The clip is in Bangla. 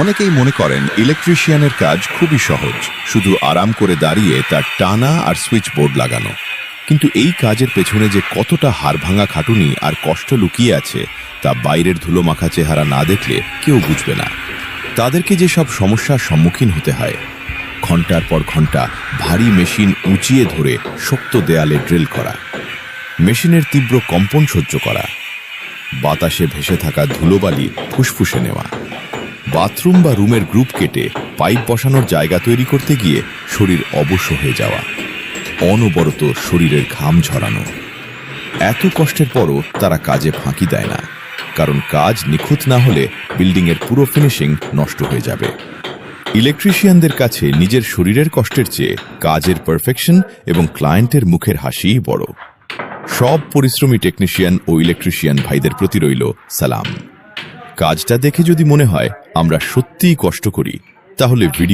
অনেকেই মনে করেন ইলেকট্রিশিয়ানের কাজ খুবই সহজ, শুধু আরাম করে দাঁড়িয়ে তার টানা আর সুইচ বোর্ড লাগানো। কিন্তু এই কাজের পেছনে যে কতটা হাড়ভাঙা খাটুনি আর কষ্ট লুকিয়ে আছে তা বাইরের ধুলোমাখা চেহারা না দেখলে কেউ বুঝবে না। তাদেরকে যে সব সমস্যার সম্মুখীন হতে হয়, ঘন্টার পর ঘন্টা ভারী মেশিন উঁচিয়ে ধরে শক্ত দেয়ালে ড্রিল করা, মেশিনের তীব্র কম্পন সহ্য করা, বাতাসে ভেসে থাকা ধুলোবালি ফুসফুসে নেওয়া, বাথরুম বা রুমের গ্রুপ কেটে পাইপ বসানোর জায়গা তৈরি করতে গিয়ে শরীর অবশ হয়ে যাওয়া, অনবরত শরীরের ঘাম ঝরানো। এত কষ্টের পরও তারা কাজে ফাঁকি দেয় না, কারণ কাজ নিখুঁত না হলে বিল্ডিংয়ের পুরো ফিনিশিং নষ্ট হয়ে যাবে। ইলেকট্রিশিয়ানদের কাছে নিজের শরীরের কষ্টের চেয়ে কাজের পারফেকশন এবং ক্লায়েন্টের মুখের হাসিই বড়। সব পরিশ্রমী টেকনিশিয়ান ও ইলেকট্রিশিয়ান ভাইদের প্রতি রইল সালাম। কাজটা দেখে যদি মনে হয় আমরা সত্যিই কষ্ট করি, তাহলে ভিডিও